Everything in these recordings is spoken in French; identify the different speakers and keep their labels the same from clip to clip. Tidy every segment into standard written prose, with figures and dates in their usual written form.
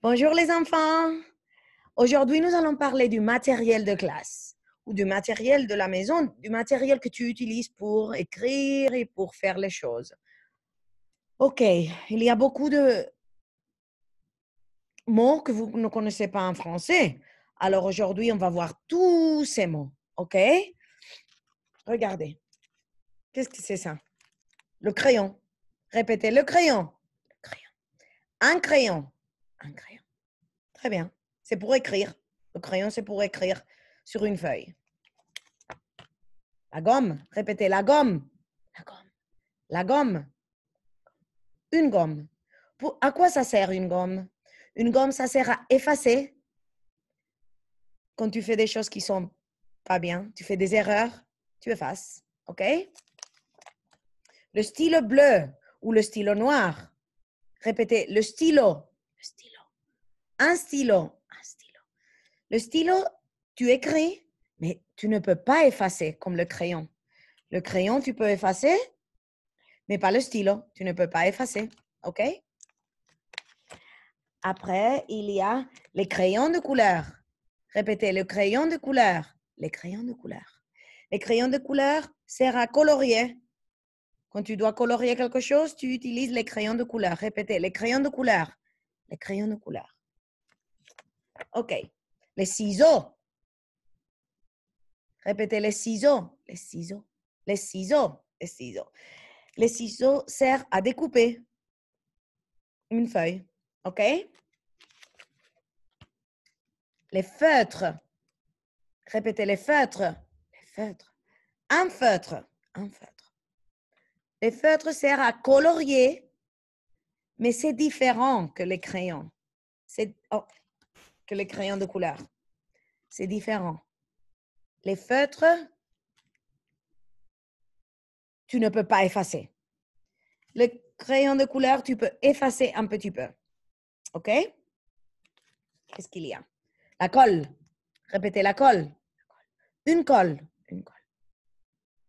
Speaker 1: Bonjour les enfants. Aujourd'hui, nous allons parler du matériel de classe ou du matériel de la maison, du matériel que tu utilises pour écrire et pour faire les choses. OK, il y a beaucoup de mots que vous ne connaissez pas en français. Alors aujourd'hui, on va voir tous ces mots. OK? Regardez. Qu'est-ce que c'est ça? Le crayon. Répétez, le crayon. Le crayon. Un crayon. Un crayon. Très bien. C'est pour écrire. Le crayon, c'est pour écrire sur une feuille. La gomme. Répétez, la gomme. La gomme. La gomme. Une gomme. À quoi ça sert une gomme? Une gomme, ça sert à effacer quand tu fais des choses qui sont pas bien. Tu fais des erreurs, tu effaces. OK? Le stylo bleu ou le stylo noir. Répétez, le stylo. Le stylo. Un stylo. Un stylo. Le stylo, tu écris, mais tu ne peux pas effacer comme le crayon. Le crayon, tu peux effacer, mais pas le stylo. Tu ne peux pas effacer. OK? Après, il y a les crayons de couleur. Répétez, le crayon de couleur. Les crayons de couleur. Les crayons de couleur servent à colorier. Quand tu dois colorier quelque chose, tu utilises les crayons de couleur. Répétez, les crayons de couleur. Les crayons de couleur. OK. Les ciseaux. Répétez, les ciseaux. Les ciseaux. Les ciseaux. Les ciseaux. Les ciseaux servent à découper une feuille. OK? Les feutres. Répétez, les feutres. Les feutres. Un feutre. Un feutre. Les feutres servent à colorier, mais c'est différent que les crayons. Que les crayons de couleur. C'est différent. Les feutres, tu ne peux pas effacer. Le crayon de couleur, tu peux effacer un petit peu. OK? Qu'est-ce qu'il y a? La colle. Répétez, la colle. Une colle. Une colle.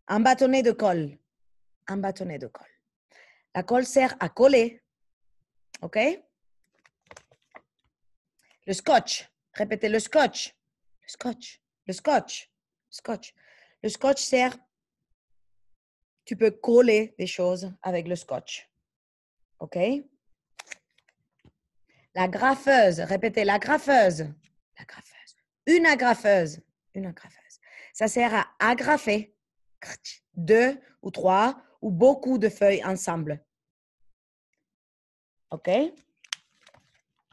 Speaker 1: Un bâtonnet de colle. Un bâtonnet de colle. La colle sert à coller. OK? Le scotch. Répétez, le scotch. Le scotch. Le scotch. Scotch. Le scotch sert, tu peux coller des choses avec le scotch. OK? La graffeuse. Répétez, la graffeuse. La graffeuse. Une agrafeuse. Une agrafeuse. Ça sert à agrafer 2 ou 3 ou beaucoup de feuilles ensemble. OK?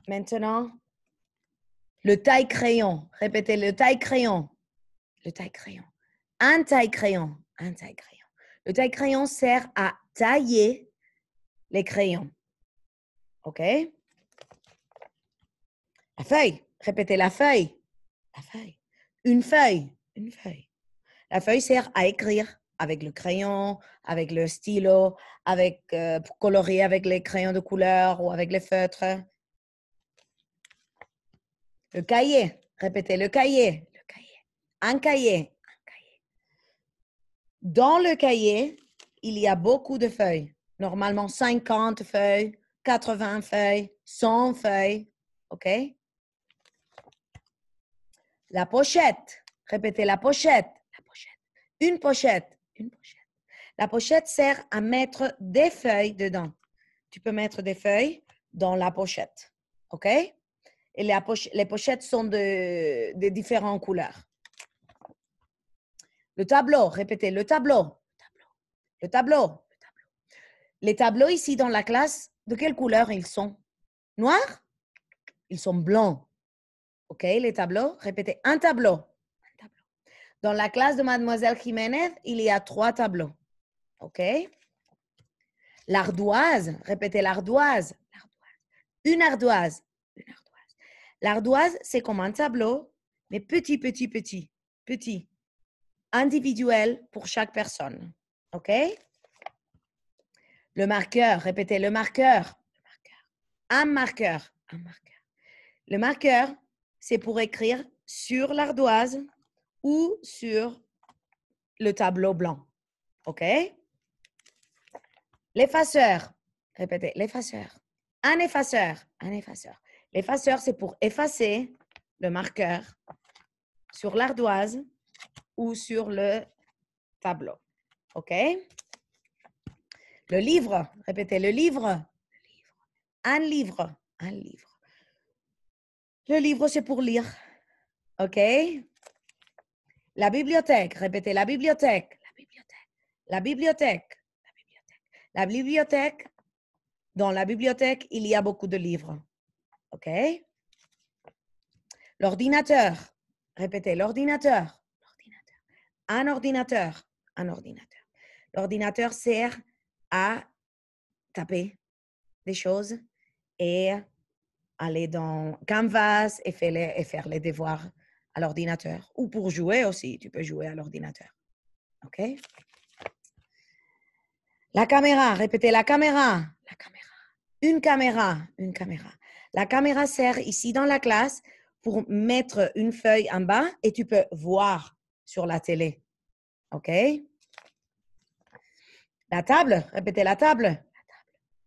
Speaker 1: Maintenant, le taille-crayon. Répétez, le taille-crayon. Le taille-crayon. Un taille-crayon. Un taille-crayon. Le taille-crayon sert à tailler les crayons. OK? La feuille. Répétez, la feuille. La feuille. Une feuille. Une feuille. La feuille sert à écrire avec le crayon, avec le stylo, pour colorier avec les crayons de couleur ou avec les feutres. Le cahier. Répétez, le cahier. Le cahier. Un cahier. Un cahier. Dans le cahier, il y a beaucoup de feuilles. Normalement, 50 feuilles, 80 feuilles, 100 feuilles. OK? La pochette. Répétez, la pochette. La pochette. Une pochette. Une pochette. La pochette sert à mettre des feuilles dedans. Tu peux mettre des feuilles dans la pochette. OK? Et les pochettes sont de différentes couleurs. Le tableau. Répétez, le tableau. Le tableau. Les tableaux ici dans la classe, de quelle couleur ils sont? Noirs? Ils sont blancs. OK, les tableaux. Répétez, un tableau. Un tableau. Dans la classe de Mademoiselle Jiménez, il y a 3 tableaux. OK? L'ardoise. Répétez, l'ardoise. Une ardoise. Une ardoise. L'ardoise, c'est comme un tableau, mais petit, petit, petit. Petit. Individuel pour chaque personne. OK? Le marqueur. Répétez, le marqueur. Un marqueur. Un marqueur. Le marqueur, c'est pour écrire sur l'ardoise ou sur le tableau blanc. OK? L'effaceur. Répétez, l'effaceur. Un effaceur. Un effaceur. L'effaceur, c'est pour effacer le marqueur sur l'ardoise ou sur le tableau. OK? Le livre, répétez, le livre. Un livre, un livre. Le livre, c'est pour lire. OK? La bibliothèque, répétez, la bibliothèque. La bibliothèque. La bibliothèque. La bibliothèque. La bibliothèque. Dans la bibliothèque, il y a beaucoup de livres. OK? L'ordinateur. Répétez, l'ordinateur. L'ordinateur. Un ordinateur. Un ordinateur. L'ordinateur sert à taper des choses et aller dans Canvas et faire les devoirs à l'ordinateur. Ou pour jouer aussi, tu peux jouer à l'ordinateur. OK? La caméra, répétez, la caméra. La caméra. Une caméra, une caméra. La caméra sert ici dans la classe pour mettre une feuille en bas et tu peux voir sur la télé. OK? La table, répétez, la table.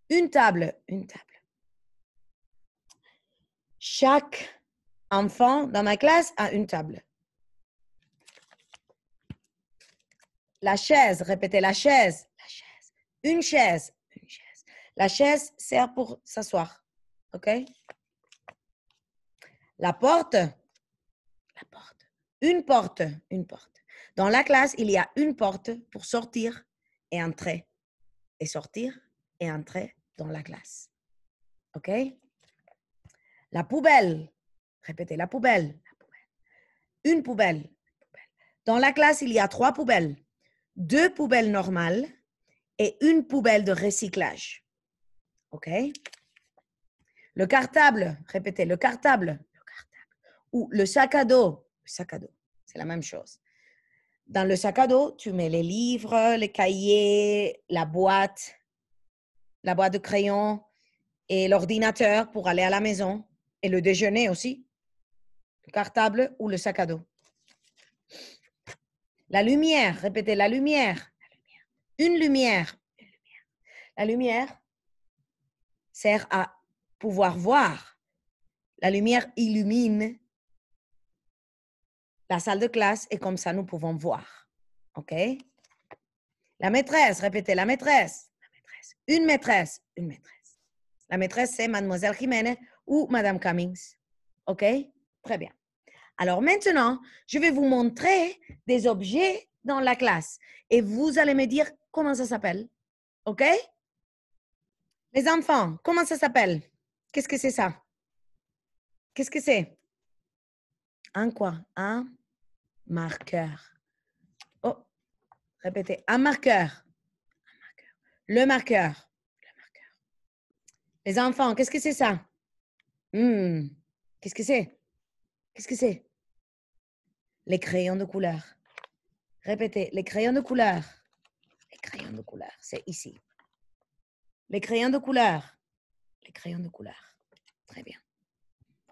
Speaker 1: Une table, une table. Chaque enfant dans ma classe a une table. La chaise, répétez, la chaise. La chaise. Une chaise, une chaise. La chaise sert pour s'asseoir. OK? La porte. La porte. Une porte, une porte. Dans la classe, il y a une porte pour sortir et entrer. Et sortir et entrer dans la classe. OK? La poubelle. Répétez, la poubelle. La poubelle. Une poubelle. Dans la classe, il y a 3 poubelles. 2 poubelles normales et une poubelle de recyclage. OK? Le cartable. Répétez, le cartable. Le cartable. Ou le sac à dos. Le sac à dos. C'est la même chose. Dans le sac à dos, tu mets les livres, les cahiers, la boîte de crayon et l'ordinateur pour aller à la maison et le déjeuner aussi. Le cartable ou le sac à dos. La lumière, répétez, la lumière. Une lumière. La lumière sert à pouvoir voir. La lumière illumine la salle de classe et comme ça, nous pouvons voir. OK? La maîtresse, répétez, la maîtresse. La maîtresse. Une maîtresse. Une maîtresse. La maîtresse, c'est Mademoiselle Jiménez ou Madame Cummings. OK? Très bien. Alors maintenant, je vais vous montrer des objets dans la classe et vous allez me dire comment ça s'appelle. OK? Les enfants, comment ça s'appelle? Qu'est-ce que c'est ça? Qu'est-ce que c'est? Un quoi? Un marqueur. Oh, répétez. Un marqueur. Le marqueur. Le marqueur. Les enfants, qu'est-ce que c'est ça? Qu'est-ce que c'est? Qu'est-ce que c'est? Les crayons de couleur. Répétez. Les crayons de couleur. Les crayons de couleur, c'est ici. Les crayons de couleur. Les crayons de couleur. Très bien.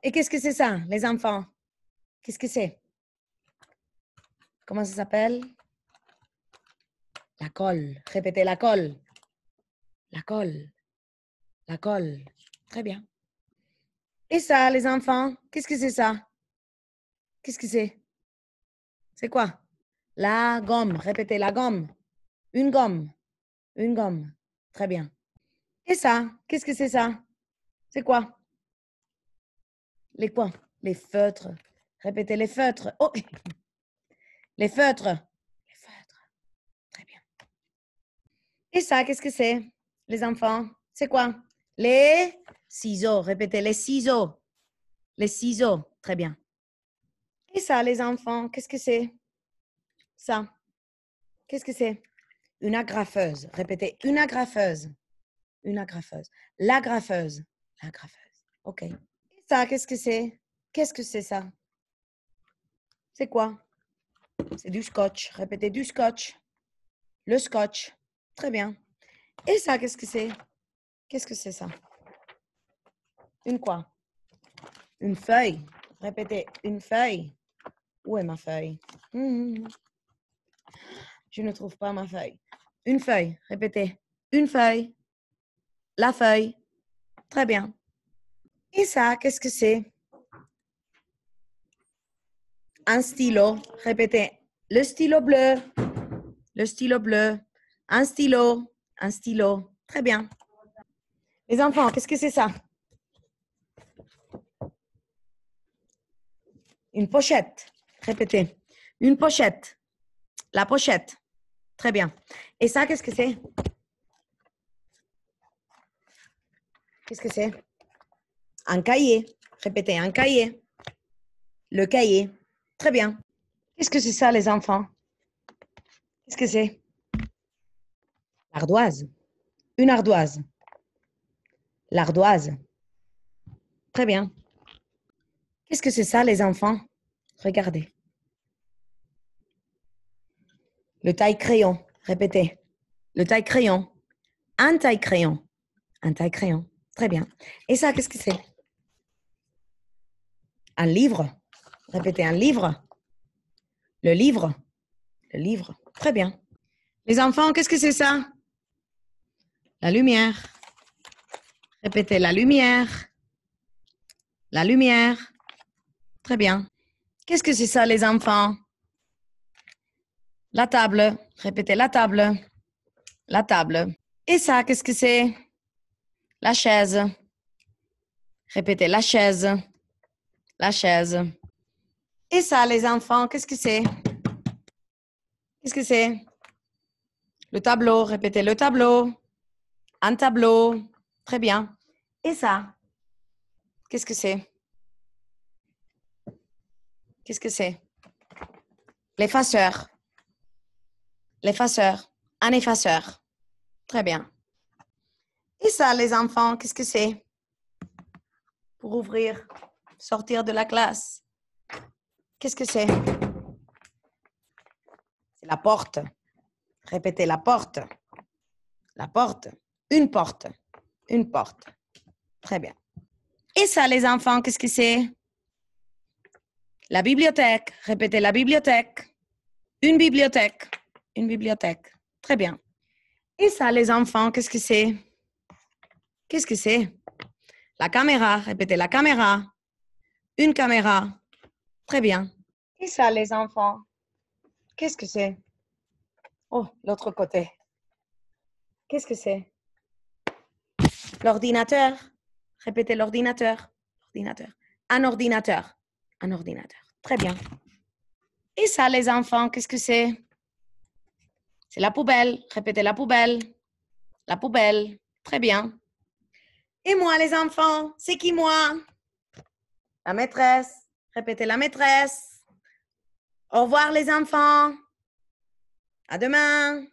Speaker 1: Et qu'est-ce que c'est ça, les enfants? Qu'est-ce que c'est? Comment ça s'appelle? La colle. Répétez, la colle. La colle. La colle. Très bien. Et ça, les enfants, qu'est-ce que c'est ça? Qu'est-ce que c'est? C'est quoi? La gomme. Répétez, la gomme. Une gomme. Une gomme. Très bien. Et ça, qu'est-ce que c'est ça? C'est quoi? Les quoi? Les feutres. Répétez, les feutres. Oh! Les feutres. Les feutres. Très bien. Et ça, qu'est-ce que c'est? Les enfants, c'est quoi? Les ciseaux. Répétez, les ciseaux. Les ciseaux. Très bien. Et ça, les enfants, qu'est-ce que c'est? Ça. Qu'est-ce que c'est? Une agrafeuse. Répétez, une agrafeuse. Une agrafeuse. L'agrafeuse. L'agrafeuse. OK. Et ça, qu'est-ce que c'est? Qu'est-ce que c'est ça? C'est quoi? C'est du scotch. Répétez, du scotch. Le scotch. Très bien. Et ça, qu'est-ce que c'est? Qu'est-ce que c'est ça? Une quoi? Une feuille. Répétez, une feuille. Où est ma feuille? Je ne trouve pas ma feuille. Une feuille. Répétez, une feuille. La feuille. Très bien. Et ça, qu'est-ce que c'est? Un stylo. Répétez. Le stylo bleu. Le stylo bleu. Un stylo. Un stylo. Très bien. Les enfants, qu'est-ce que c'est ça? Une pochette. Répétez. Une pochette. La pochette. Très bien. Et ça, qu'est-ce que c'est? Qu'est-ce que c'est? Un cahier. Répétez, un cahier. Le cahier. Très bien. Qu'est-ce que c'est ça, les enfants? Qu'est-ce que c'est? L'ardoise. Une ardoise. L'ardoise. Très bien. Qu'est-ce que c'est ça, les enfants? Regardez. Le taille-crayon. Répétez. Le taille-crayon. Un taille-crayon. Un taille-crayon. Très bien. Et ça, qu'est-ce que c'est? Un livre. Répétez, un livre. Le livre. Le livre. Très bien. Les enfants, qu'est-ce que c'est ça? La lumière. Répétez, la lumière. La lumière. Très bien. Qu'est-ce que c'est ça, les enfants? La table. Répétez, la table. La table. Et ça, qu'est-ce que c'est? La chaise. Répétez, la chaise. La chaise. Et ça, les enfants, qu'est-ce que c'est? Qu'est-ce que c'est? Le tableau. Répétez, le tableau. Un tableau. Très bien. Et ça? Qu'est-ce que c'est? Qu'est-ce que c'est? L'effaceur. L'effaceur. Un effaceur. Très bien. Et ça, les enfants, qu'est-ce que c'est? Pour ouvrir, sortir de la classe. Qu'est-ce que c'est? C'est la porte. Répétez, la porte. La porte. Une porte. Une porte. Très bien. Et ça, les enfants, qu'est-ce que c'est? La bibliothèque. Répétez, la bibliothèque. Une bibliothèque. Une bibliothèque. Très bien. Et ça, les enfants, qu'est-ce que c'est? Qu'est-ce que c'est? La caméra. Répétez, la caméra. Une caméra. Très bien. Et ça, les enfants, qu'est-ce que c'est? Oh, l'autre côté. Qu'est-ce que c'est? L'ordinateur. Répétez, l'ordinateur. Ordinateur. Un ordinateur. Un ordinateur. Très bien. Et ça, les enfants, qu'est-ce que c'est? C'est la poubelle. Répétez, la poubelle. La poubelle. Très bien. Et moi, les enfants, c'est qui moi? La maîtresse. Répétez, la maîtresse. Au revoir, les enfants. À demain.